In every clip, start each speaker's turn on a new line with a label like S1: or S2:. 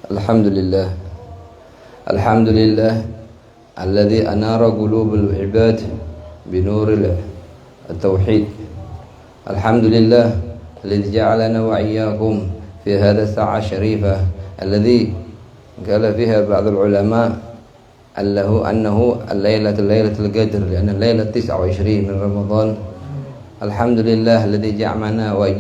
S1: Alhamdulillah. Alhamdulillah alladzi anara qulubal ibad binuril tauhid. Alhamdulillah alladzi ja'alana wa iyyakum fi hadha as-sa'a syarifah alladzi qala fiha ba'd al-ulama annahu lailatul qadr li'anna lailat 29 min Ramadan. Alhamdulillah alladzi jama'ana wa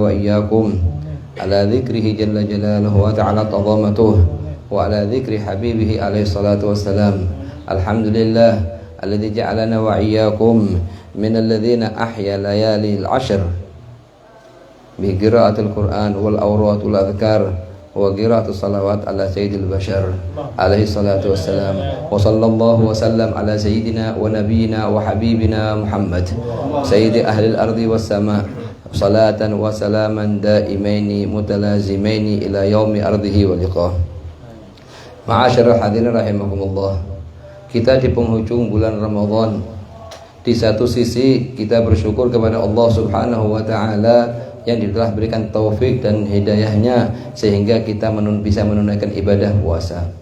S1: iyyakum ala dzikrihi jalla jalaluhu wa ta'ala tadhamatuh wa ala dzikri habibihi alaihi salatu wassalam. Alhamdulillah alladzi ja'alana wa iyyakum min alladhina ahya layali al-ashr bi qira'atil Qur'an wal awrat wal adhkar wa qira'atus salawat ala sayyidil bashar alaihi salatu wassalam. Wa sallallahu wa sallam ala sayyidina wa nabiyyina wa habibina Muhammad sayyidi ahli al-ardi was sama' salatan wa salaman daimaini mutalazimaini ila yaumi ardihi wa liqah. Ma'asyiral hadirin rahimakumullah. Kita di penghujung bulan Ramadan. Di satu sisi kita bersyukur kepada Allah Subhanahu wa taala yang telah berikan taufik dan hidayahnya sehingga kita bisa menunaikan ibadah puasa.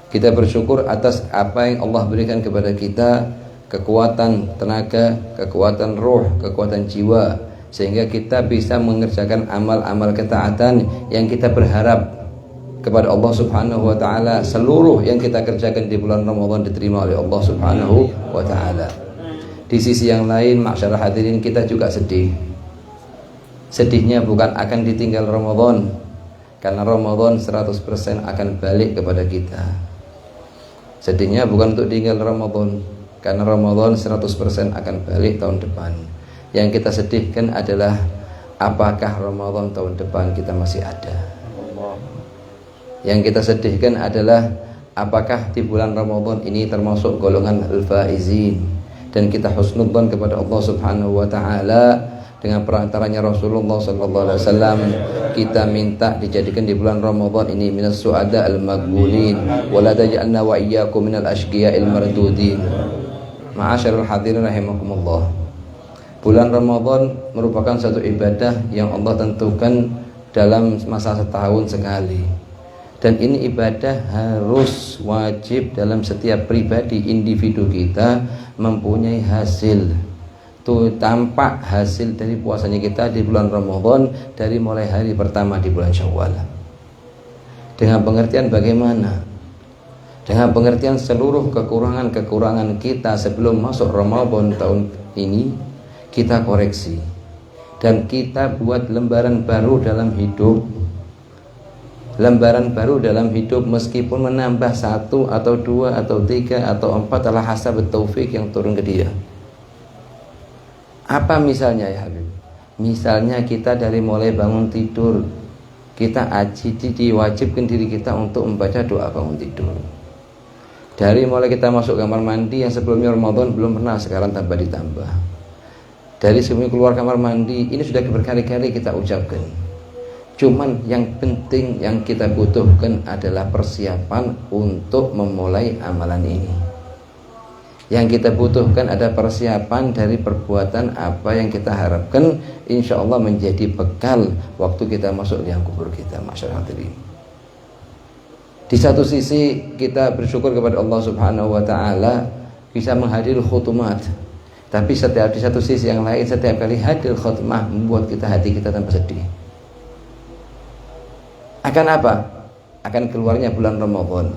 S1: Kita bersyukur atas apa yang Allah berikan kepada kita, kekuatan tenaga, kekuatan ruh, kekuatan jiwa, sehingga kita bisa mengerjakan amal-amal ketaatan yang kita berharap kepada Allah Subhanahu wa taala seluruh yang kita kerjakan di bulan Ramadan diterima oleh Allah Subhanahu wa taala. Di sisi yang lain, ma'syarah hadirin, kita juga sedih. Sedihnya bukan akan ditinggal Ramadan, karena Ramadan 100% akan balik kepada kita. Sedihnya bukan untuk tinggal Ramadan, karena Ramadan 100% akan balik tahun depan. Yang kita sedihkan adalah apakah Ramadan tahun depan kita masih ada. Yang kita sedihkan adalah apakah di bulan Ramadan ini termasuk golongan al-faizin, dan kita husnudzon kepada Allah Subhanahu wa taala dengan perantaranya Rasulullah sallallahu alaihi wasallam. Kita minta dijadikan di bulan Ramadan ini minas su'ada al-maqbulin wa la taj'alna wa iyyakum minal ashqiya'il mardudin. Ma'asyiral hadirin rahimakumullah. Bulan Ramadan merupakan satu ibadah yang Allah tentukan dalam masa setahun sekali. Dan ini ibadah harus wajib dalam setiap pribadi individu kita mempunyai hasil. Itu tampak hasil dari puasanya kita di bulan Ramadan dari mulai hari pertama di bulan Syawal. Dengan pengertian bagaimana? Dengan pengertian seluruh kekurangan-kekurangan kita sebelum masuk Ramadan tahun ini kita koreksi, dan kita buat lembaran baru dalam hidup. Lembaran baru dalam hidup meskipun menambah 1 atau 2 atau 3 atau 4 adalah hasab taufik yang turun ke dia. Apa misalnya ya Habib? Misalnya kita dari mulai bangun tidur, kita diwajibkan diri kita untuk membaca doa bangun tidur. Dari mulai kita masuk kamar mandi yang sebelumnya Ramadan belum pernah, sekarang tambah ditambah. Dari sebelum keluar kamar mandi ini sudah berkali-kali kita ucapkan. Cuman yang penting yang kita butuhkan adalah persiapan untuk memulai amalan ini. Yang kita butuhkan ada persiapan dari perbuatan apa yang kita harapkan insya Allah menjadi bekal waktu kita masuk liang kubur kita. Masyaallah. Di satu sisi kita bersyukur kepada Allah Subhanahu wa taala bisa menghadiri khutumat. Tapi di satu sisi yang lain, setiap kali hadir khutbah membuat hati kita tambah sedih. Akan apa? Akan keluarnya bulan Ramadan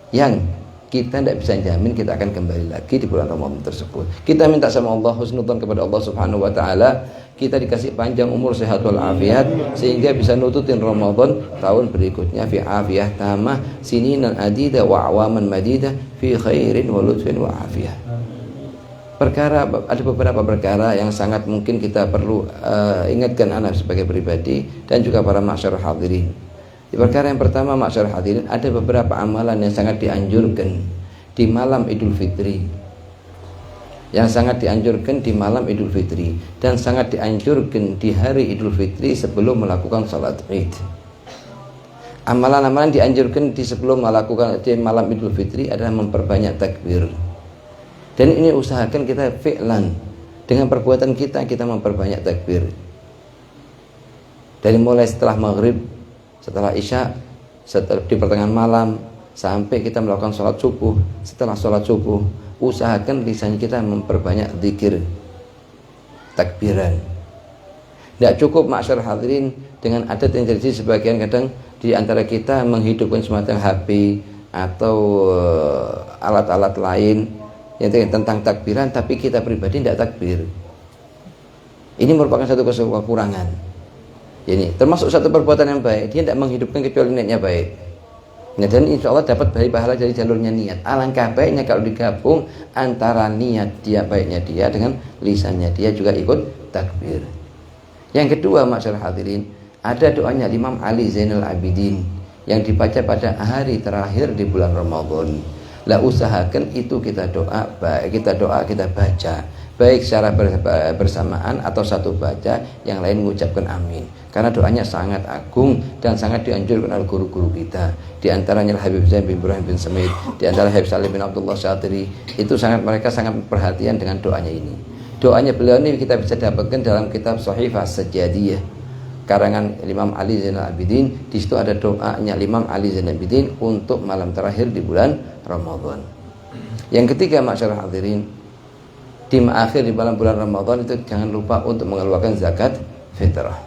S1: yang kita tidak bisa jamin kita akan kembali lagi di bulan Ramadan tersebut. Kita minta sama Allah husnudzon kepada Allah Subhanahu wa taala, kita dikasih panjang umur, sehat wal afiat sehingga bisa nututin Ramadan tahun berikutnya fi afiyah tamah sininan adida wa awaman madida fi khairin wa lutfin wa afiyah. Ada beberapa perkara yang sangat mungkin kita perlu ingatkan anak sebagai pribadi dan juga para ma'syarul hadirin. Di perkara yang pertama, ma'syarul hadirin, ada beberapa amalan yang sangat dianjurkan di malam Idul Fitri. Yang sangat dianjurkan di malam Idul Fitri dan sangat dianjurkan di hari Idul Fitri sebelum melakukan salat Id. Amalan-amalan dianjurkan sebelum melakukan di malam Idul Fitri adalah memperbanyak takbir. Dan ini usahakan kita fi'lan, dengan perbuatan kita memperbanyak takbir. Dari mulai setelah maghrib, setelah isya, setelah di pertengahan malam, sampai kita melakukan sholat subuh. Setelah sholat subuh, usahakan lisan kita memperbanyak zikir, takbiran. Tidak cukup masyarakat hadirin dengan adat yang terjadi sebagian kadang di antara kita menghidupkan semacam HP atau alat-alat lain yang tentang takbiran, tapi kita pribadi tidak takbir. Ini merupakan satu kekurangan. Ini termasuk satu perbuatan yang baik. Dia tidak menghidupkan kecuali niatnya baik. Nah, dan insya Allah dapat pahala dari jalurnya niat. Alangkah baiknya kalau digabung antara niat dia, baiknya dia, dengan lisannya dia juga ikut takbir. Yang kedua, masyarakat hadirin, ada doanya Imam Ali Zainal Abidin yang dibaca pada hari terakhir di bulan Ramadan. Lah, usahakan itu kita doa, baik kita doa, kita baca, baik secara bersamaan atau satu baca, yang lain mengucapkan amin. Karena doanya sangat agung dan sangat dianjurkan oleh guru-guru kita. Di antaranya Habib Zain bin Ibrahim bin Semit, di antara Habib Salim bin Abdullah Syatiri, itu mereka sangat perhatian dengan doanya ini. Doanya beliau ini kita bisa dapatkan dalam kitab Shahifah Sajjadiyah karangan Imam Ali Zainal Abidin. Di situ ada doanya Imam Ali Zainal Abidin untuk malam terakhir di bulan Ramadan. Yang ketiga, masyarakat hadirin, di akhir di bulan Ramadan itu jangan lupa untuk mengeluarkan zakat fitrah.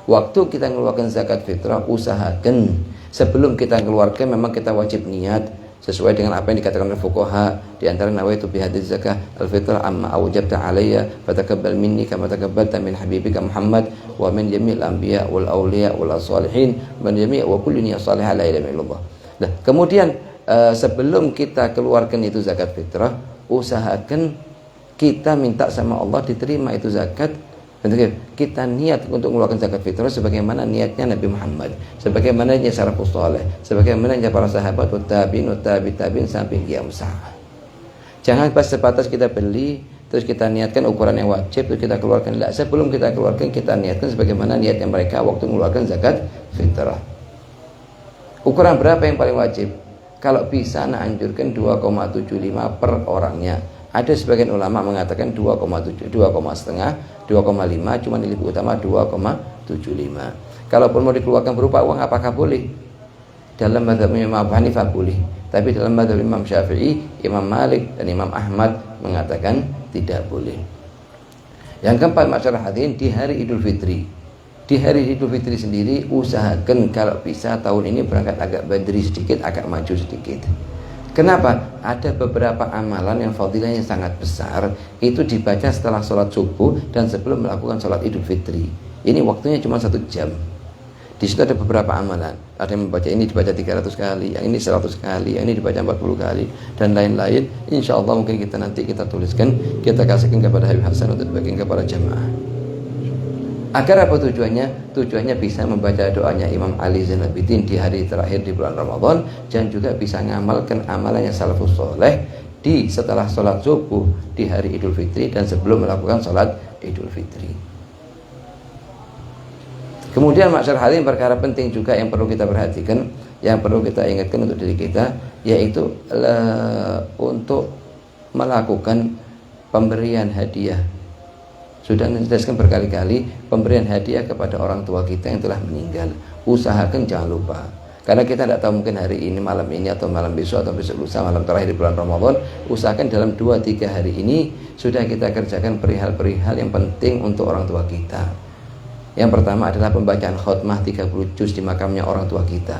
S1: Waktu kita mengeluarkan zakat fitrah, usahakan sebelum kita keluarkan memang kita wajib niat sesuai dengan apa yang dikatakan oleh fuqaha. Di antara nawaitu bi hadhihi zakah al-fitrah amma awjabta alayya fataqabbal minni kama taqabbalta min habibika Muhammad wa min jami'il anbiya wal awliya wal salihin man jami' wa kullu niyyah salihah la ilaha illallah. Nah, kemudian sebelum kita keluarkan itu zakat fitrah, usahakan kita minta sama Allah diterima itu zakat. Kita niat untuk mengeluarkan zakat fitrah sebagaimana niatnya Nabi Muhammad, sebagaimana niatnya salafus saleh, sebagaimana niatnya para sahabat, tabi'in sampai kiamat. Jangan pas sebatas kita beli terus kita niatkan ukuran yang wajib terus kita keluarkan. Tidak, sebelum kita keluarkan kita niatkan sebagaimana niatnya mereka waktu mengeluarkan zakat fitrah. Ukuran berapa yang paling wajib? Kalau bisa anjurkan 2,75 per orangnya. Ada sebagian ulama mengatakan 2,5, cuma lebih utama 2,75. Kalaupun mau dikeluarkan berupa uang, apakah boleh? Dalam mazhab Imam Abu Hanifah boleh, tapi dalam mazhab Imam Syafi'i, Imam Malik dan Imam Ahmad mengatakan tidak boleh. Yang keempat, masyarakat hadirin, di hari Idul Fitri. Di hari Idul Fitri sendiri usahakan kalau bisa tahun ini berangkat agak badri sedikit, agak maju sedikit. Kenapa? Ada beberapa amalan yang fadilahnya sangat besar, itu dibaca setelah sholat subuh dan sebelum melakukan sholat Idul Fitri. Ini waktunya cuma 1 jam. Di situ ada beberapa amalan. Ada yang membaca ini dibaca 300 kali, yang ini 100 kali, yang ini dibaca 40 kali, dan lain-lain. Insya Allah mungkin kita tuliskan, kita kasihkan kepada Habib Hasan untuk dibagikan kepada jamaah. Agar apa tujuannya? Tujuannya bisa membaca doanya Imam Ali Zainal Abidin di hari terakhir di bulan Ramadan, dan juga bisa mengamalkan amalannya salafus soleh di setelah sholat subuh di hari Idul Fitri dan sebelum melakukan sholat Idul Fitri. Kemudian masyarakat hadirin, perkara penting juga yang perlu kita perhatikan, yang perlu kita ingatkan untuk diri kita, yaitu untuk melakukan pemberian hadiah. Sudah dijelaskan berkali-kali, pemberian hadiah kepada orang tua kita yang telah meninggal. Usahakan jangan lupa. Karena kita tidak tahu mungkin hari ini, malam ini, atau malam besok, atau besok lusa, malam terakhir di bulan Ramadan. Usahakan dalam 2-3 hari ini sudah kita kerjakan perihal-perihal yang penting untuk orang tua kita. Yang pertama adalah pembacaan khutmah 30 juz di makamnya orang tua kita.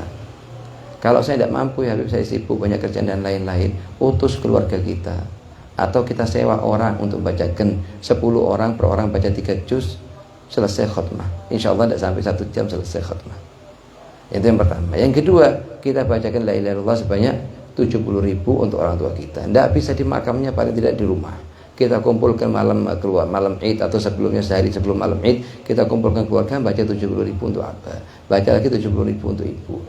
S1: Kalau saya tidak mampu, ya saya sibuk banyak kerjaan dan lain-lain, utus keluarga kita. Atau kita sewa orang untuk bacakan 10 orang per orang baca 3 juz, selesai khutmah. Insya Allah tidak sampai 1 jam selesai khutmah. Itu yang pertama. Yang kedua, kita bacakan la ilaha illallah sebanyak 70.000 untuk orang tua kita. Tidak bisa di makamnya, paling tidak di rumah. Kita kumpulkan malam Id atau sebelumnya, sehari sebelum malam Id, kita kumpulkan keluarga, baca 70.000 untuk apa? Baca lagi 70.000 untuk ibu.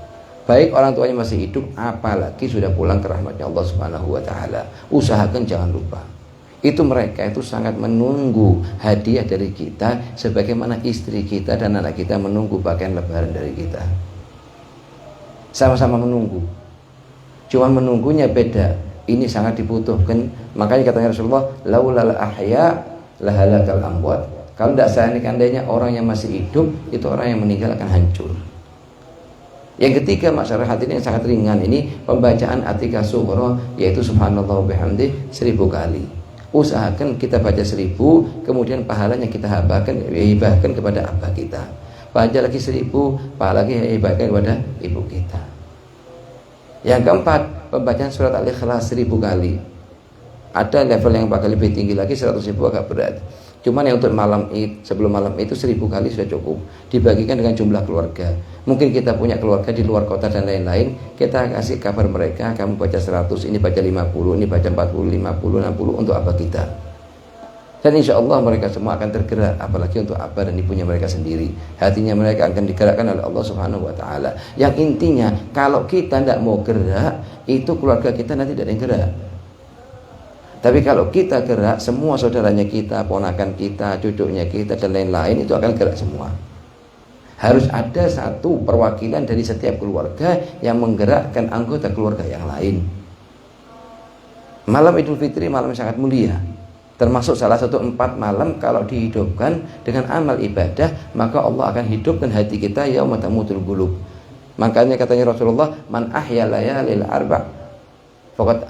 S1: Baik orang tuanya masih hidup, apalagi sudah pulang ke rahmatnya Allah Subhanahu wa ta'ala. Usahakan jangan lupa. Itu mereka itu sangat menunggu hadiah dari kita, sebagaimana istri kita dan anak kita menunggu pakaian lebaran dari kita. Sama-sama menunggu. Cuma menunggunya beda. Ini sangat dibutuhkan. Makanya katanya Rasulullah, laulal ahya lahalakal amwat. Kalau tidak seandainya orang yang masih hidup, itu orang yang meninggal akan hancur. Yang ketiga, masyarakat hadirin yang sangat ringan ini, pembacaan Atikah Sughra, yaitu subhanallah bihamdi 1000 kali. Usahakan kita baca 1000, kemudian pahalanya kita hibahkan kepada abah kita. Baca lagi 1000, pahala lagi hibahkan kepada ibu kita. Yang keempat, pembacaan surat Al-Ikhlas 1000 kali. Ada level yang bakal lebih tinggi lagi, 100.000 agak berat. Cuman yang untuk malam Id, sebelum malam itu 1000 kali sudah cukup. Dibagikan dengan jumlah keluarga. Mungkin kita punya keluarga di luar kota dan lain-lain, kita kasih kabar mereka, kamu baca 100, ini baca 50, ini baca 40, 50, 60 untuk abah kita. Dan insya Allah mereka semua akan tergerak, apalagi untuk abah dan ibunya mereka sendiri. Hatinya mereka akan digerakkan oleh Allah Subhanahu wa Ta'ala. Yang intinya, kalau kita tidak mau gerak, itu keluarga kita nanti tidak ada yang gerak. Tapi kalau kita gerak, semua saudaranya kita, ponakan kita, cucunya kita, dan lain-lain itu akan gerak semua. Harus ada satu perwakilan dari setiap keluarga yang menggerakkan anggota keluarga yang lain. Malam Idul Fitri malam yang sangat mulia, termasuk salah satu 4 malam kalau dihidupkan dengan amal ibadah, maka Allah akan hidupkan hati kita yauma tamutul qulub. Makanya katanya Rasulullah, man ahya layalil arba' faqad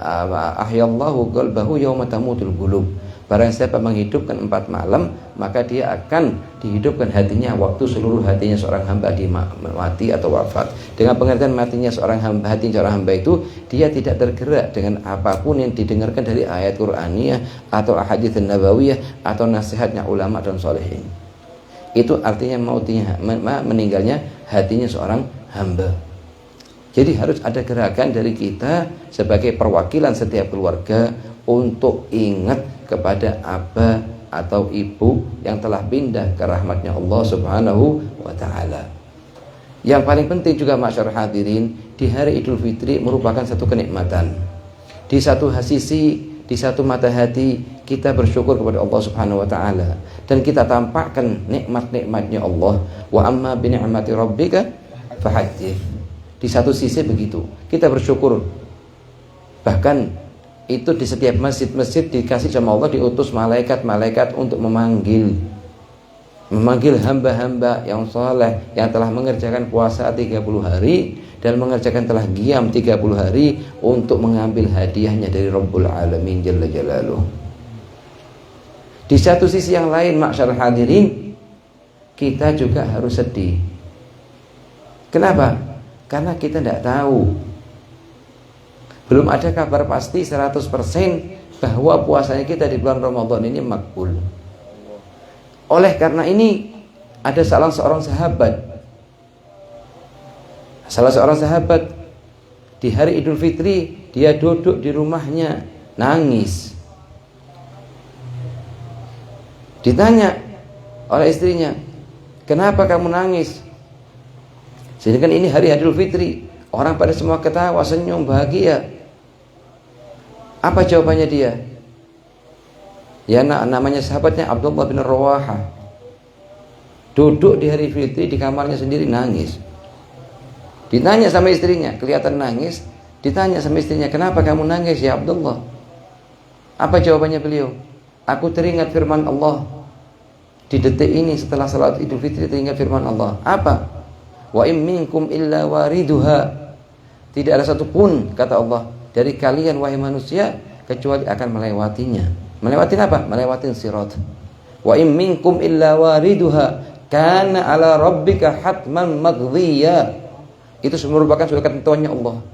S1: ahyallahu qalbahu yauma tamutul qulub. Barang siapa menghidupkan 4 malam, maka dia akan dihidupkan hatinya waktu seluruh hatinya seorang hamba mati atau wafat. Dengan pengertian matinya hati seorang hamba itu, dia tidak tergerak dengan apapun yang didengarkan dari ayat Qur'aniyah atau ahadits nabawiyah atau nasihatnya ulama dan solehin. Itu artinya meninggalnya hatinya seorang hamba. Jadi harus ada gerakan dari kita sebagai perwakilan setiap keluarga untuk ingat kepada abah atau ibu yang telah pindah ke rahmatnya Allah Subhanahu wa Ta'ala. Yang paling penting juga masyarakat hadirin, di hari Idul Fitri merupakan satu kenikmatan. Di satu sisi, di satu mata hati kita bersyukur kepada Allah Subhanahu wa Ta'ala, dan kita tampakkan nikmat-nikmatnya Allah. Wa amma bi ni'mati rabbika fahaddits. Di satu sisi begitu, kita bersyukur. Bahkan itu di setiap masjid-masjid dikasih sama Allah, diutus malaikat-malaikat untuk memanggil hamba-hamba yang saleh yang telah mengerjakan puasa 30 hari dan mengerjakan telah qiyam 30 hari untuk mengambil hadiahnya dari Rabbul Alamin Jalla Jalaluh. Di satu sisi yang lain, masyarakat hadirin, kita juga harus sedih. Kenapa? Karena kita tidak tahu, belum ada kabar pasti 100% bahwa puasanya kita di bulan Ramadan ini makbul. Oleh karena ini, ada salah seorang sahabat di hari Idul Fitri, dia duduk di rumahnya nangis. Ditanya oleh istrinya, "Kenapa kamu nangis?" Sedangkan ini hari Idul Fitri, orang pada semua ketawa, senyum, bahagia. Apa jawabannya dia? Ya, namanya sahabatnya Abdullah bin Rawaha. Duduk di hari Fitri di kamarnya sendiri nangis. Ditanya sama istrinya, kelihatan nangis. Ditanya sama istrinya, "Kenapa kamu nangis ya Abdullah?" Apa jawabannya beliau? "Aku teringat firman Allah." Di detik ini setelah salat Idul Fitri teringat firman Allah. Apa? Wa in minkum illa wariduha. Tidak ada satupun, kata Allah, dari kalian wahai manusia kecuali akan melewatinya. Melewati apa? Melewati sirat. Wa in minkum illa wariduha kana ala rabbika hatman maqdhiya. Itu merupakan sudah ketentuannya Allah.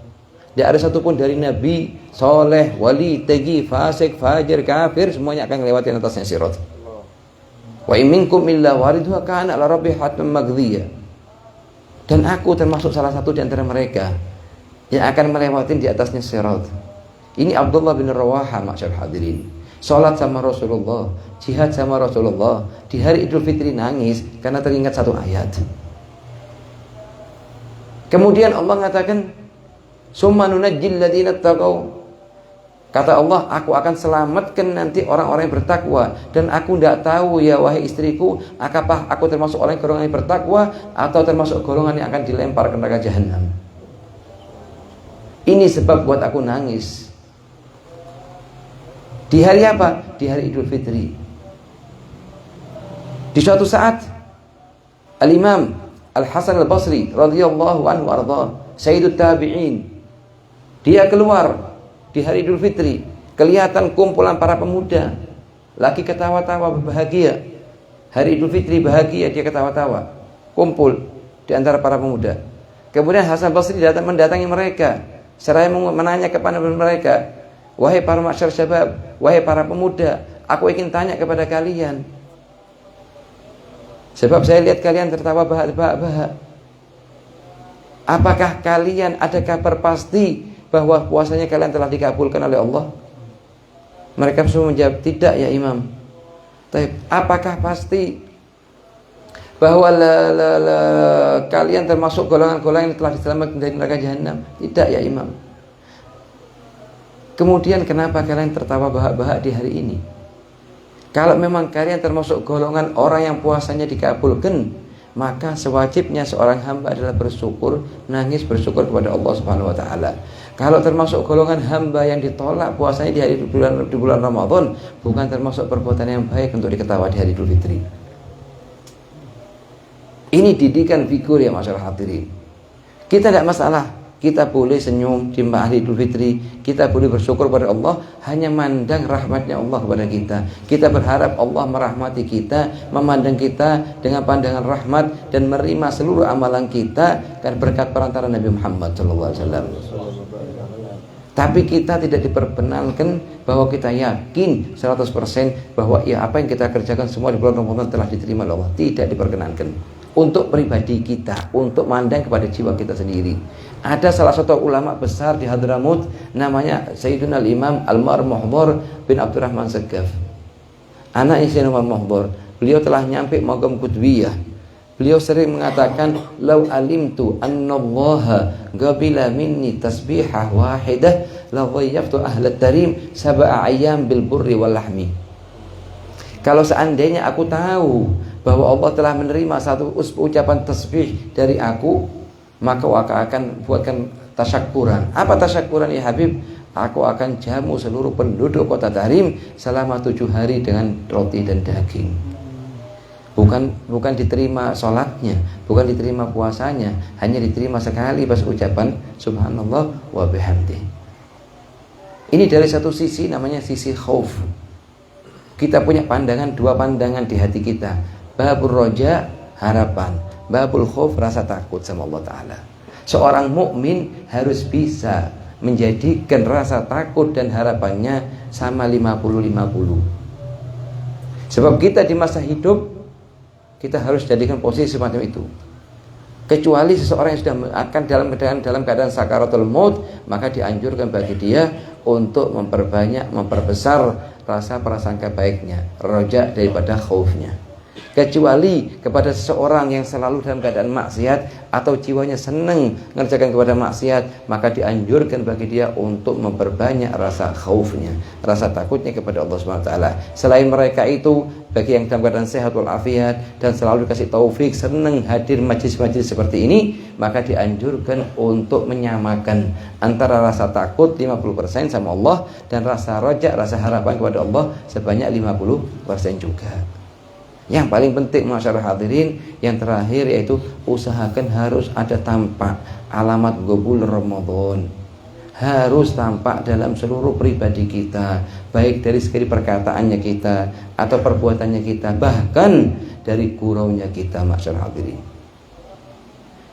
S1: Tidak ada satupun dari nabi, soleh, wali, taqi, fasik, fajir, kafir, semuanya akan melewati atasnya sirat. Wa in minkum illa wariduha kana ala rabbika hatman maqdhiya. Dan aku termasuk salah satu di antara mereka yang akan melewati di atasnya sirat. Ini Abdullah bin Rawaha, masyarakat hadirin. Salat sama Rasulullah, jihad sama Rasulullah. Di hari Idul Fitri nangis karena teringat satu ayat. Kemudian Allah mengatakan, "Summa nunajjil ladzina taqaw." Kata Allah, aku akan selamatkan nanti orang-orang yang bertakwa. Dan aku tidak tahu ya wahai istriku, apakah aku termasuk orang golongan yang bertakwa atau termasuk golongan yang akan dilempar ke neraka jahanam. Ini sebab buat aku nangis. Di hari apa? Di hari Idul Fitri. Di suatu saat Al-Imam Al-Hasan Al-Basri radhiyallahu anhu arda, Sayyidut Tabi'in, dia keluar di hari Idul Fitri, kelihatan kumpulan para pemuda lagi ketawa-tawa berbahagia. Hari Idul Fitri bahagia, dia ketawa-tawa, kumpul di antara para pemuda. Kemudian Hasan Basri datang mendatangi mereka, seraya menanya kepada mereka, wahai para masyarakat syabab, wahai para pemuda, aku ingin tanya kepada kalian, sebab saya lihat kalian tertawa bahak-bahak. Apakah kalian ada kabar pasti bahwa puasanya kalian telah dikabulkan oleh Allah? Mereka semua menjawab, tidak ya Imam. Tapi apakah pasti bahwa kalian termasuk golongan-golongan yang telah diselamatkan dari neraka jahanam? Tidak ya Imam. Kemudian kenapa kalian tertawa bahak-bahak di hari ini? Kalau memang kalian termasuk golongan orang yang puasanya dikabulkan, maka sewajibnya seorang hamba adalah bersyukur, nangis bersyukur kepada Allah Subhanahu wa taala. Kalau termasuk golongan hamba yang ditolak puasanya di bulan Ramadan, bukan termasuk perbuatan yang baik untuk diketawa di hari Idul Fitri. Ini didikan figur ya masyarakat hadirin. Kita tidak masalah, kita boleh senyum di hari Idul Fitri, kita boleh bersyukur kepada Allah, hanya mandang rahmatnya Allah kepada kita. Kita berharap Allah merahmati kita, memandang kita dengan pandangan rahmat dan menerima seluruh amalan kita karena berkat perantara Nabi Muhammad SAW. Tapi kita tidak diperkenankan bahwa kita yakin 100% bahwa ya apa yang kita kerjakan semua di bulan Ramadan telah diterima oleh Allah. Tidak diperkenankan. Untuk pribadi kita, untuk mandang kepada jiwa kita sendiri. Ada salah satu ulama besar di Hadramut, namanya Sayyiduna Al-Imam Al-Mar Muhdhar bin Abdurrahman Sagaf. Anak Sayyidina Umar Muhdhar, beliau telah nyampe maqam qutbiyah. Beliau sering mengatakan, "Lau alimtu anna Allah qabila minni tasbihah wahidah, la dhayyaftu ahlat tarim sab'a ayyam bil burri wal lahmi." Kalau seandainya aku tahu bahwa Allah telah menerima satu ucapan tasbih dari aku, maka aku akan buatkan tasyakuran. Apa tasyakuran ya Habib? Aku akan jamu seluruh penduduk kota Tarim selama 7 hari dengan roti dan daging. Bukan diterima sholatnya, bukan diterima puasanya, hanya diterima sekali pas ucapan subhanallah wa bihamdih. Ini dari satu sisi namanya sisi khauf. Kita punya pandangan, dua pandangan di hati kita. Babul roja, harapan. Babul khauf, rasa takut sama Allah Ta'ala. Seorang mukmin harus bisa menjadikan rasa takut dan harapannya sama 50-50. Sebab kita di masa hidup, kita harus jadikan posisi semacam itu. Kecuali seseorang yang sudah akan dalam keadaan sakaratul maut, maka dianjurkan bagi dia untuk memperbesar rasa prasangka baiknya, roja daripada khaufnya. Kecuali kepada seseorang yang selalu dalam keadaan maksiat atau jiwanya senang mengerjakan kepada maksiat, maka dianjurkan bagi dia untuk memperbanyak rasa khaufnya, rasa takutnya kepada Allah SWT. Selain mereka itu, bagi yang dalam keadaan sehat walafiat dan selalu dikasih taufik, senang hadir majlis-majlis seperti ini, maka dianjurkan untuk menyamakan antara rasa takut 50% sama Allah dan rasa roja, rasa harapan kepada Allah sebanyak 50% juga. Yang paling penting masyarakat hadirin, yang terakhir yaitu usahakan harus ada tampak alamat qabul Ramadan. Harus tampak dalam seluruh pribadi kita, baik dari segi perkataannya kita atau perbuatannya kita, bahkan dari guraunya kita masyarakat hadirin.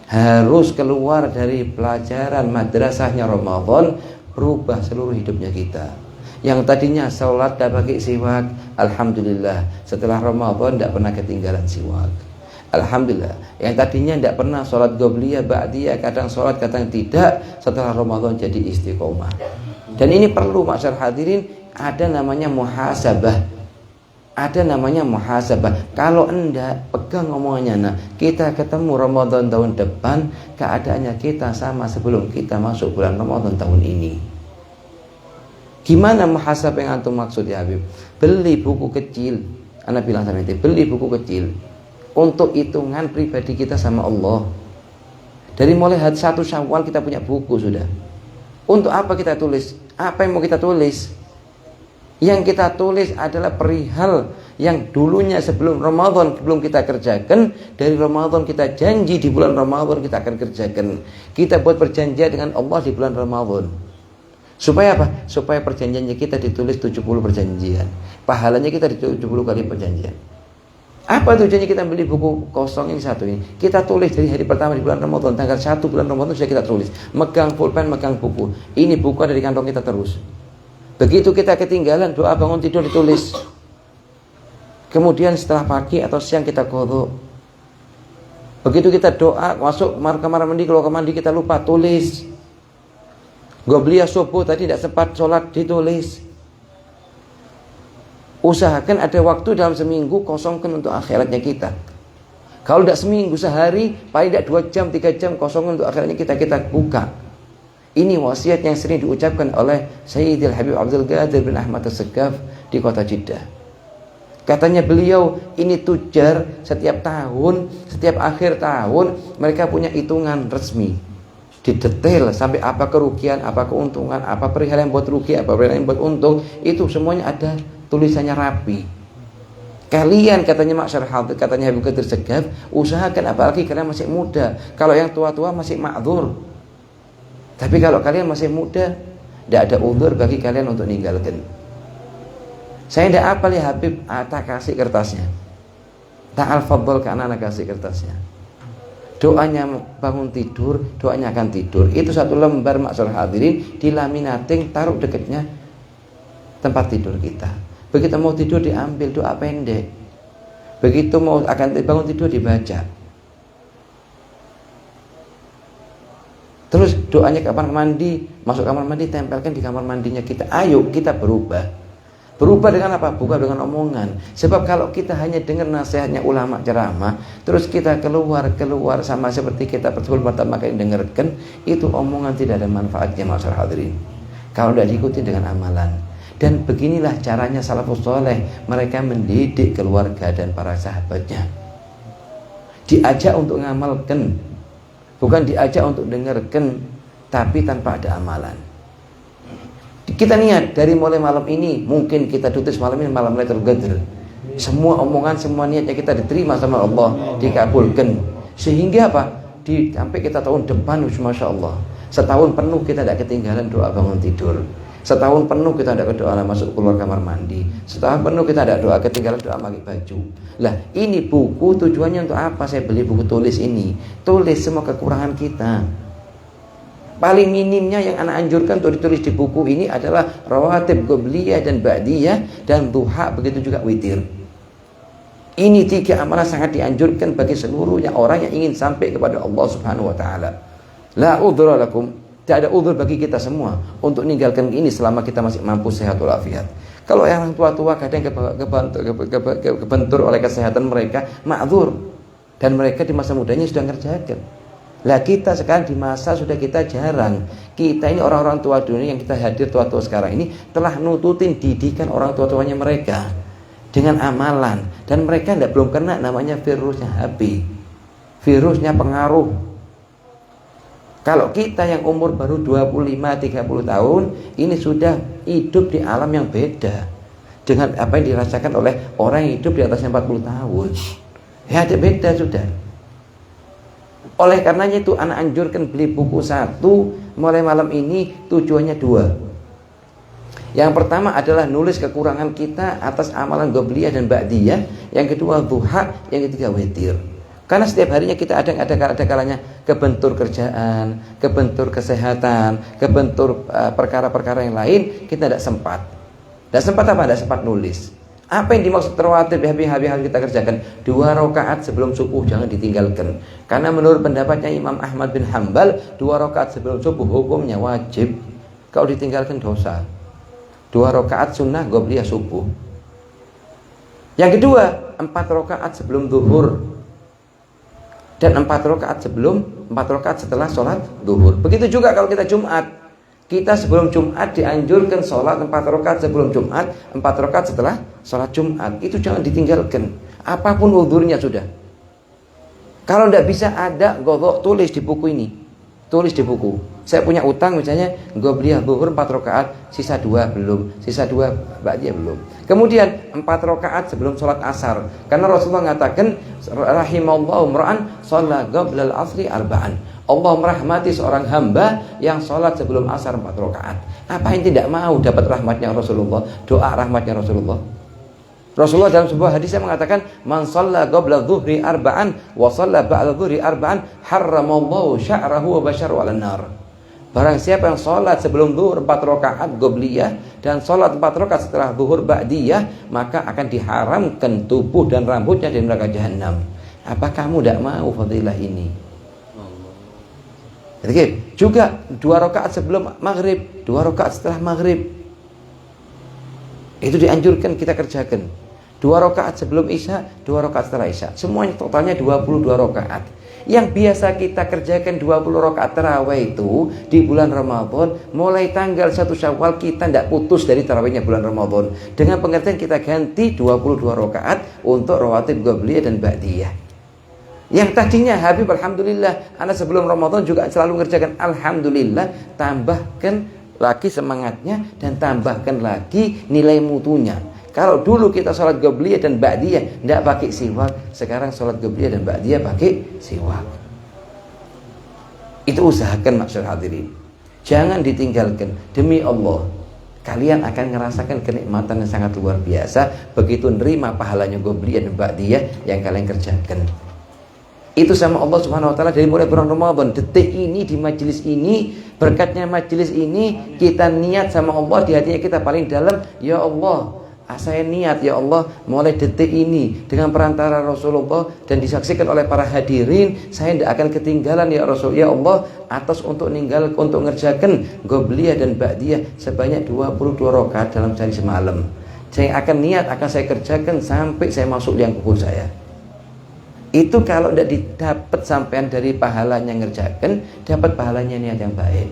S1: Harus keluar dari pelajaran madrasahnya Ramadan, berubah seluruh hidupnya kita. Yang tadinya sholat tidak pakai siwak, alhamdulillah setelah Ramadan tidak pernah ketinggalan siwak. Alhamdulillah. Yang tadinya tidak pernah sholat qobliyah, ba'diyah, kadang sholat kadang tidak, setelah Ramadan jadi istiqomah. Dan ini perlu masyarakat hadirin, ada namanya muhasabah. Ada namanya muhasabah. Kalau enggak, pegang omongannya. Nah, kita ketemu Ramadan tahun depan, keadaannya kita sama sebelum kita masuk bulan Ramadan tahun ini. Gimana muhasabah yang antum maksud ya Habib? Beli buku kecil. Ana bilang sama ente, beli buku kecil untuk hitungan pribadi kita sama Allah. Dari mulai hari 1 Syawal kita punya buku sudah. Untuk apa kita tulis? Apa yang mau kita tulis? Yang kita tulis adalah perihal yang dulunya sebelum Ramadan belum kita kerjakan, dari Ramadan kita janji di bulan Ramadan kita akan kerjakan. Kita buat perjanjian dengan Allah di bulan Ramadan. Supaya apa? Supaya perjanjiannya kita ditulis 70 perjanjian. Pahalanya kita di 70 kali perjanjian. Apa tujuannya kita beli buku kosong ini satu ini? Kita tulis dari hari pertama di bulan Ramadan, tanggal 1 bulan Ramadan sudah kita tulis. Megang pulpen, megang buku. Ini buku ada di kantong kita terus. Begitu kita ketinggalan, doa bangun tidur ditulis. Kemudian setelah pagi atau siang kita qodho. Begitu kita doa, masuk kamar mandi, keluar kamar mandi kita lupa, tulis. Qobliyah subuh tadi tidak sempat sholat, ditulis. Usahakan ada waktu dalam seminggu kosongkan untuk akhiratnya kita. Kalau tidak seminggu, sehari, paling tidak 2 jam, 3 jam kosongkan untuk akhiratnya kita buka. Ini wasiat yang sering diucapkan oleh Sayyidil Habib Abdul Qadir bin Ahmad As-Segaf di kota Jeddah. Katanya beliau, ini tujar setiap tahun, setiap akhir tahun mereka punya hitungan resmi, didetail sampai apa kerugian, apa keuntungan, apa perihal yang buat rugi, apa perihal yang buat untung, itu semuanya ada tulisannya rapi. Kalian katanya Masyar Hadir, katanya Habib Qadir Segaf, usahakan apalagi kalian masih muda. Kalau yang tua-tua masih ma'dzur. Tapi kalau kalian masih muda, tidak ada uzur bagi kalian untuk ninggalkan. Saya tidak apal ya Habib, tak kasih kertasnya. Ta'al fadl ke anak-anak kasih kertasnya. Doanya bangun tidur, doanya akan tidur. Itu 1 lembar Masyar Hadirin, dilaminating, taruh dekatnya tempat tidur kita. Begitu mau tidur diambil, doa pendek. Begitu mau akan bangun tidur dibaca. Terus doanya kamar mandi, masuk kamar mandi tempelkan di kamar mandinya kita. Ayo kita berubah. Berubah dengan apa? Bukan dengan omongan. Sebab kalau kita hanya dengar nasihatnya ulama ceramah, terus kita keluar sama seperti kita pertama kali dengarkan, itu omongan tidak ada manfaatnya Masyar Hadirin. Kalau tidak diikuti dengan amalan. Dan beginilah caranya salafus soleh, mereka mendidik keluarga dan para sahabatnya. Diajak untuk ngamalkan, bukan diajak untuk dengarkan, tapi tanpa ada amalan. Kita niat dari mulai malam ini, mungkin kita tulis malam ini malam Lailatul Qadar. Semua omongan, semua niatnya kita diterima sama Allah, dikabulkan. Sehingga apa? Sampai kita tahun depan, Masya Allah, setahun penuh kita tidak ketinggalan doa bangun tidur. Setahun penuh kita ada doa masuk keluar kamar mandi. Setahun penuh kita ada doa ketinggalan doa pakai baju. Lah ini buku tujuannya untuk apa? Saya beli buku tulis ini. Tulis semua kekurangan kita. Paling minimnya yang anak anjurkan untuk ditulis di buku ini adalah rawatib qobliyah dan ba'diyah dan duha, begitu juga witir. Ini 3 amalan sangat dianjurkan bagi seluruhnya orang yang ingin sampai kepada Allah Subhanahu wa taala. La udhra lakum. Tidak ada uzur bagi kita semua untuk meninggalkan ini selama kita masih mampu sehat walafiat. Kalau yang tua-tua kadang kebentur oleh kesehatan mereka, ma'dzur. Dan mereka di masa mudanya sudah ngerjakan. Lah kita sekarang di masa sudah kita jarang. Kita ini orang-orang tua dunia yang kita hadir tua-tua sekarang ini telah nututin didikan orang tua-tuanya mereka dengan amalan. Dan mereka belum kena namanya virusnya HP, virusnya pengaruh. Kalau kita yang umur baru 25-30 tahun, ini sudah hidup di alam yang beda dengan apa yang dirasakan oleh orang yang hidup di atasnya 40 tahun. Ya ada beda sudah. Oleh karenanya itu anak anjurkan beli buku 1 mulai malam ini, tujuannya 2. Yang pertama adalah nulis kekurangan kita atas amalan qobliyah dan ba'diyah. Yang kedua duha, yang ketiga witir. Karena setiap harinya kita ada kalanya kebentur kerjaan, kebentur kesehatan, kebentur perkara-perkara yang lain, kita tidak sempat. Tidak sempat apa? Tidak sempat nulis. Apa yang dimaksud rawatib yang kita kerjakan? 2 rakaat sebelum subuh jangan ditinggalkan. Karena menurut pendapatnya Imam Ahmad bin Hanbal, 2 rakaat sebelum subuh hukumnya wajib. Kalau ditinggalkan dosa. 2 rakaat sunnah qobliyah subuh. Yang kedua, 4 rakaat sebelum zuhur. Dan 4 rakaat setelah sholat zuhur. Begitu juga kalau kita Jumat. Kita sebelum Jumat dianjurkan sholat 4 rakaat sebelum Jumat, 4 rakaat setelah sholat Jumat. Itu jangan ditinggalkan. Apapun uzurnya sudah. Kalau tidak bisa ada qodho, tulis di buku ini. tulis di buku. Saya punya utang misalnya Qobliyah zuhur 4 rakaat, sisa 2 belum, sisa 2 ba'diyah belum. Kemudian 4 rakaat sebelum sholat asar. Karena Rasulullah mengatakan rahimallahu imra'an shalla qoblal asri arba'an. Allah merahmati seorang hamba yang sholat sebelum asar 4 rakaat. Apa yang tidak mau dapat rahmatnya Rasulullah, doa rahmatnya Rasulullah? Rasulullah dalam sebuah hadis yang mengatakan man shalla qabla dhuhri arba'an wa shalla ba'da dhuhri arba'an harramallahu sya'rahu wa basyarahu 'alan nar. Barang siapa yang sholat sebelum zuhur 4 rakaat qobliyah dan sholat 4 rakaat setelah zuhur ba'diyah, maka akan diharamkan tubuh dan rambutnya dari neraka jahanam. Apa kamu tidak mau fadilah ini? Juga 2 rakaat sebelum maghrib, 2 rakaat setelah maghrib. Itu dianjurkan kita kerjakan. 2 rakaat sebelum isya, 2 rakaat setelah isya. Semuanya totalnya 22 rakaat. Yang biasa kita kerjakan 20 rakaat tarawih itu di bulan Ramadan, mulai tanggal 1 Syawal kita tidak putus dari tarawihnya bulan Ramadan. Dengan pengertian kita ganti 22 rakaat untuk rawatib qobliyah dan ba'diyah. Yang tadinya Habib alhamdulillah, anak sebelum Ramadan juga selalu mengerjakan alhamdulillah, tambahkan lagi semangatnya dan tambahkan lagi nilai mutunya. Kalau dulu kita sholat qobliyah dan ba'diyah tidak pakai siwak, sekarang sholat qobliyah dan ba'diyah pakai siwak. Itu usahakan masyarakat hadirin. Jangan ditinggalkan. Demi Allah, kalian akan merasakan kenikmatan yang sangat luar biasa begitu nerima pahalanya qobliyah dan ba'diyah yang kalian kerjakan. Itu sama Allah Subhanahu wa taala dari mulai bulan Ramadan. Detik ini di majelis ini, berkatnya majelis ini, kita niat sama Allah di hatinya kita paling dalam, ya Allah, saya niat ya Allah mulai detik ini dengan perantara Rasulullah dan disaksikan oleh para hadirin, saya tidak akan ketinggalan ya Rasul, ya Allah, atas untuk ngerjakan qobliyah dan ba'diyah sebanyak 22 rakaat dalam sehari semalam. Saya akan niat akan saya kerjakan sampai saya masuk liang kubur saya. Itu kalau tidak didapat sampean dari pahalanya ngerjakan, dapat pahalanya niat yang baik.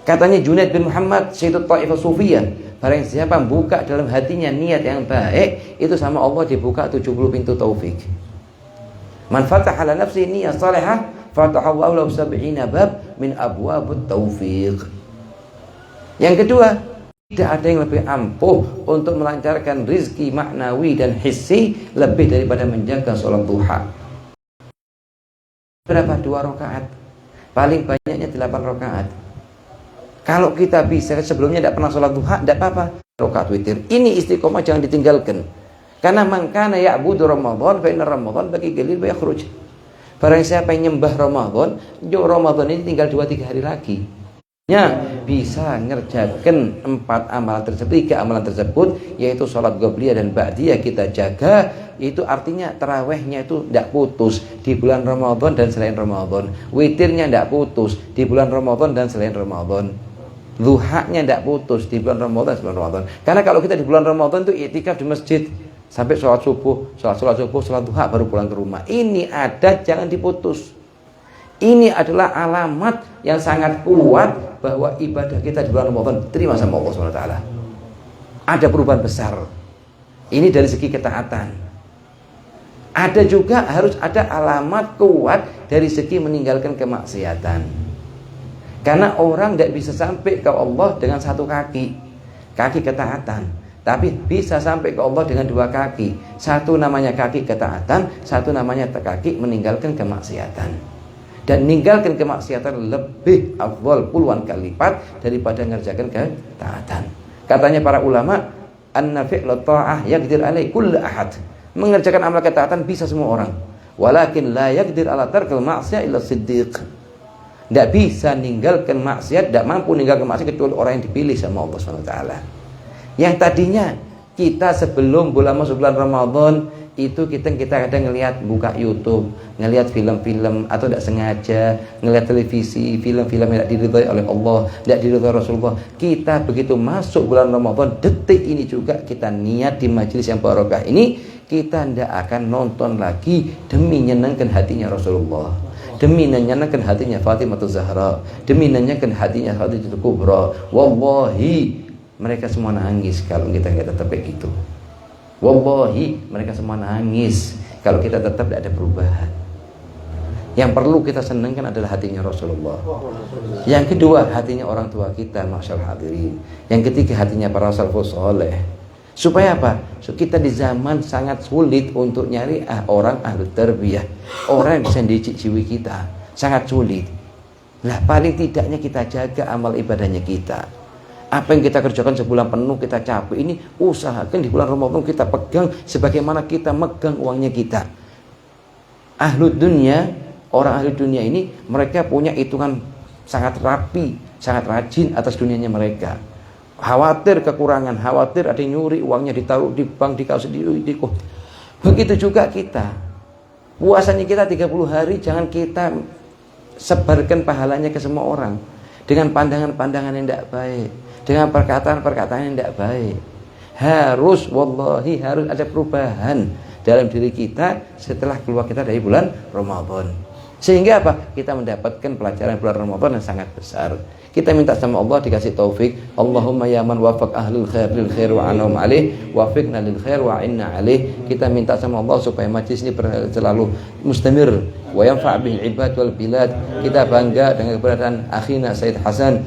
S1: Katanya Junaid bin Muhammad, Syaikhut Taifah Sufiyah, barang siapa buka dalam hatinya niat yang baik, itu sama Allah dibuka 70 pintu taufik. Man fataha ala nafsi niyyah salihah, fatahallahu lahu 70 bab min abwabut taufiq. Yang kedua, tidak ada yang lebih ampuh untuk melancarkan rizki maknawi dan hissi lebih daripada menjaga sholat duha. Berapa? 2 rakaat. Paling banyaknya 8 rakaat. Kalau kita bisa sebelumnya tidak pernah sholat duha, tidak apa-apa, rakaat witir. Ini istiqomah, jangan ditinggalkan. Karena man kana ya'budu Ramadan fa inna Ramadan baqi qalil wa yakhruj. Barang siapa yang nyembah Ramadan, Ramadan ini tinggal 2-3 hari lagi. Bisa ngerjakan 4 amalan tersebut, 3 amalan tersebut, yaitu sholat qobliyah dan ba'diyah kita jaga. Itu artinya tarawihnya itu tidak putus di bulan Ramadan dan selain Ramadan, witirnya tidak putus di bulan Ramadan dan selain Ramadan, duhanya tidak putus di bulan Ramadan dan selain Ramadan. Karena kalau kita di bulan Ramadan itu iktikaf di masjid sampai sholat subuh, sholat duha baru pulang ke rumah. Ini ada, jangan diputus. Ini adalah alamat yang sangat kuat bahwa ibadah kita di bulan Ramadan diterima sama Allah SWT. Ada perubahan besar. Ini dari segi ketaatan. Ada juga harus ada alamat kuat dari segi meninggalkan kemaksiatan. Karena orang tidak bisa sampai ke Allah dengan 1 kaki ketaatan, tapi bisa sampai ke Allah dengan 2 kaki. Satu namanya kaki ketaatan, satu namanya kaki meninggalkan kemaksiatan. Dan meninggalkan kemaksiatan lebih afdal puluhan kali lipat daripada mengerjakan ketaatan. Katanya para ulama, anna fi'la ta'ah yaqdir alai kullu ahad. Mengerjakan amal ketaatan bisa semua orang. Walakin la yaqdir ala tarkil ma'siyah illa siddiq. Tidak bisa meninggalkan maksiat, tidak mampu meninggalkan maksiat kecuali orang yang dipilih sama Allah SWT. Yang tadinya kita sebelum masuk bulan Ramadan itu kita kadang ngelihat buka YouTube, ngelihat film-film atau tidak sengaja ngelihat televisi, film-film yang tidak diridhai oleh Allah, tidak diridhai Rasulullah. Kita begitu masuk bulan Ramadan, detik ini juga kita niat di majelis yang barokah ini, kita tidak akan nonton lagi demi menyenangkan hatinya Rasulullah, demi menyenangkan hatinya Fatimah Zahra, demi menyenangkan hatinya Khadijatul Kubra. Wallahi mereka semua nangis kalau kita tetap begitu. Wallahi mereka semua nangis kalau kita tetap tidak ada perubahan. Yang perlu kita senangkan adalah hatinya Rasulullah. Yang kedua, hatinya orang tua kita, masyaallah hadirin. Yang ketiga, hatinya para salafus saleh. Supaya apa? So, kita di zaman sangat sulit untuk nyari orang ahli tarbiyah, orang yang bisa dididik jiwa kita. Sangat sulit. Nah, paling tidaknya kita jaga amal ibadahnya kita. Apa yang kita kerjakan sebulan penuh kita capek, ini usahakan di bulan Ramadan kita pegang sebagaimana kita megang uangnya kita. Ahlud dunia, orang ahli dunia ini mereka punya hitungan sangat rapi, sangat rajin atas dunianya mereka. Khawatir kekurangan, khawatir ada yang nyuri uangnya ditaruh di bank, dikasih di. Begitu juga kita. Puasanya kita 30 hari, jangan kita sebarkan pahalanya ke semua orang dengan pandangan-pandangan yang tidak baik, dengan perkataan-perkataan yang tidak baik. Harus ada perubahan dalam diri kita setelah keluar kita dari bulan Ramadan. Sehingga apa? Kita mendapatkan pelajaran bulan Ramadan yang sangat besar. Kita minta sama Allah dikasih taufik. Allahumma ya man wafaq ahlul khair lil khair wa anhum alaih, wafiqna lil khair wa inna alaih. Kita minta sama Allah supaya majlis ini selalu mustamir wa yanfa' bil ibad wal bilad. Kita bangga dengan keberadaan akhina Said Hasan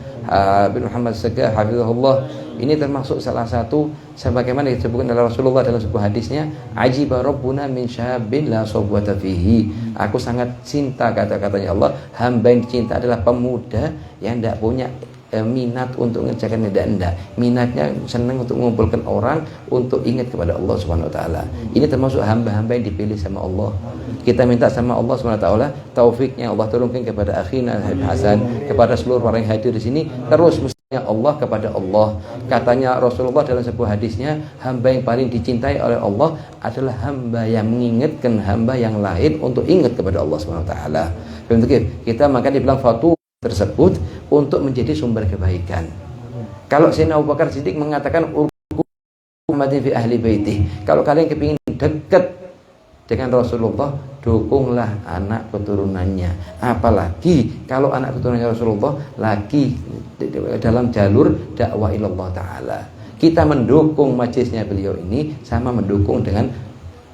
S1: bin Muhammad Sagah hafizahullah. Ini termasuk salah satu sebagaimana disebutkan oleh Rasulullah dalam sebuah hadisnya, ajiba rabbuna min syabin la sabwata fihi. Aku sangat cinta, kata-katanya Allah, hamba yang dicinta adalah pemuda yang tidak punya minat untuk mengerjakan enggak. Minatnya senang untuk mengumpulkan orang untuk ingat kepada Allah Subhanahu wa taala. Ini termasuk hamba-hamba yang dipilih sama Allah. Kita minta sama Allah Subhanahu wa taala taufiknya Allah turunkan kepada akhina Hasan, kepada seluruh orang yang hadir di sini. Terus Allah kepada Allah. Katanya Rasulullah dalam sebuah hadisnya, hamba yang paling dicintai oleh Allah adalah hamba yang mengingatkan hamba yang lain untuk ingat kepada Allah Subhanahu wa taala. Kita maka dibilang fatu tersebut untuk menjadi sumber kebaikan. Kalau Sayyidina Abu Bakar Siddiq mengatakan ummati fi ahli baiti, kalau kalian kepingin dekat dengan Rasulullah, dukunglah anak keturunannya. Apalagi kalau anak keturunannya Rasulullah lagi dalam jalur dakwah ilallah ta'ala. Kita mendukung majlisnya beliau ini sama mendukung dengan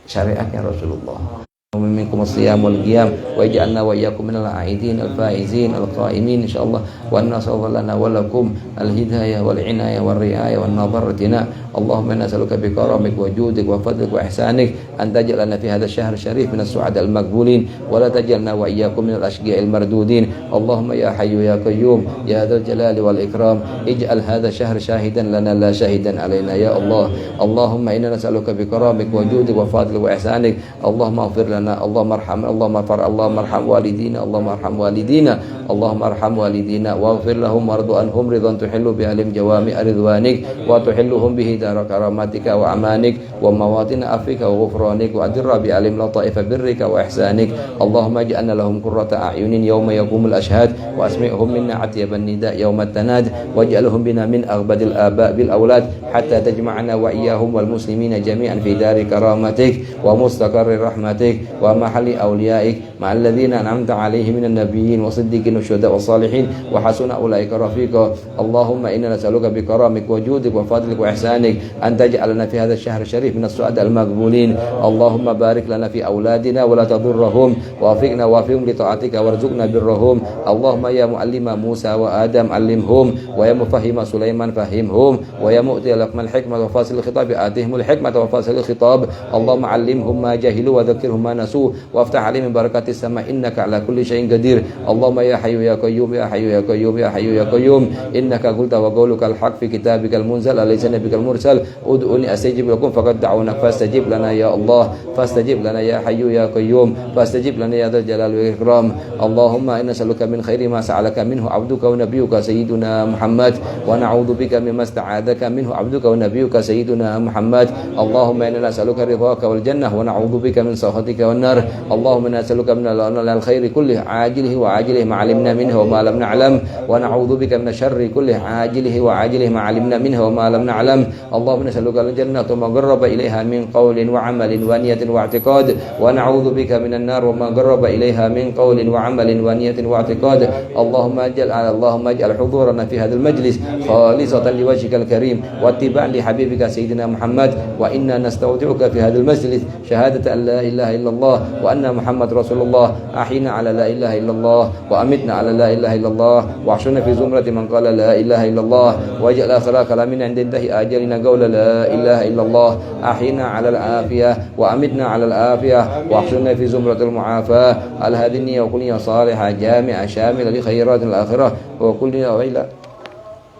S1: syariatnya Rasulullah. Minkum as-siyam wal qiyam wa ij'alna wa iyyakum minal a'idin al-faizin al-qa'imin insyaallah wa nasallallahu lana wa lakum al-hidayah wal inayah wal riayah wan nadaratina. Allahumma nas'aluka bi karamik wa judik wa fadlik wa ihsanik an taj'alna fi hadha ash-shahr syarif min as-su'ada al-maqbulin wa la taj'alna wa iyyakum minal ashqiya'il mardudin. Allahumma ya hayyu ya qayyum ya dzal jalali wal ikram ij'al hadha ash-shahr shahidan lana la shahidan alaina ya Allah. Allahumma inna nas'aluka bi karamik wa judik wa fadlik wa ihsanik. Allahumma ighfir اللهم ارحم اللهم ارحم اللهم ارحم والدينا اللهم ارحم والدينا اللهم ارحم والدينا واغفر لهم وارض عنهم رضا تحل بعلم جوامع رضوانك وتحلهم به دار كرامتك وأمانك ومواطن عفوك وغفرانك وأدر بعلم لطائف برك وإحسانك. اللهم اجعلنا لهم قرة أعين يوم يقوم الأشهاد وأسمعهم منا عتيب النداء يوم التناد واجعلهم بنا من أغبد الآباء بالأولاد حتى تجمعنا وإياهم والمسلمين جميعا في دار كرامتك ومستقر رحمتك ومحل أوليائك مع الذين أنعمت عليهم من النبيين والصديقين والشهداء والصالحين وحسن أولئك رفيقا. اللهم إنا نسألك بكرمك وجودك وفضلك وإحسانك أن تجعلنا في هذا الشهر الشريف من السعداء المقبولين. اللهم بارك لنا في أولادنا ولا تضرهم ووفقنا ووفقهم لطاعتك وارزقنا برهم. اللهم يا معلم موسى وآدم علمهم ويا مفهم سليمان فهمهم ويا مؤتي لكم الحكمة وفاصل الخطاب آتهم الحكمة وفاصل الخطاب. اللهم علمهم ما جهلوا وذكرهم ما نسوا وافتح عليهم من بركات السماء إنك على كل شيء قدير. اللهم يا حي يا قيوم يا حي يا قيوم يا حي يا قيوم إنك قلت وقولك الحق في كتابك المنزل أليس نبيك المرسل ادعوني أستجب لكم فقد دعونك فاستجب لنا يا الله فاستجب لنا يا حي يا قيوم فاستجب لنا يا ذا الجلال والإكرام. اللهم إنا نسألك من خير ما سألك منه عبدك ونبيك سيدنا محمد ونعوذ بك مما استعاذك منه عبدك ونبيك سيدنا محمد. اللهم إنا نسألك رضاك والجنة ونعوذ بك من سخطك والنار. اللهم إنا نسألك من الخير كله عاجله وعاجله مع علمنا منه وما لم نعلم ونعوذ بك من الشر كله عاجله وعاجله ما علمنا منه وما لم نعلم اللهم نسألك الجنة وما قرب إليها من قول وعمل ونية واعتقاد ونعوذ بك من النار وما قرب إليها من قول وعمل ونية واعتقاد اللهم اجعل حضورنا في هذا المجلس خالصة لوجهك الكريم واتباعا لحبيبك سيدنا محمد وإنا نستودعك في هذا المجلس شهادة أن لا إله إلا الله وأن محمد رسول الله أحينا على لا إله إلا الله وأمتنا على لا إله إلا الله واحشرنا في زمرة من قال لا إله إلا الله واجعل آخر كلامنا عند انتهاء أجلنا قول لا إله إلا الله أحينا على العافية وأمتنا على العافية واحشرنا في زمرة المعافاة على هذه النية وكل نية صالحة جامعة شاملة لخيرات الآخرة وكل نية وإلى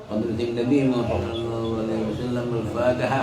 S2: حضرة النبي محمد صلى الله عليه وسلم الفاتحة.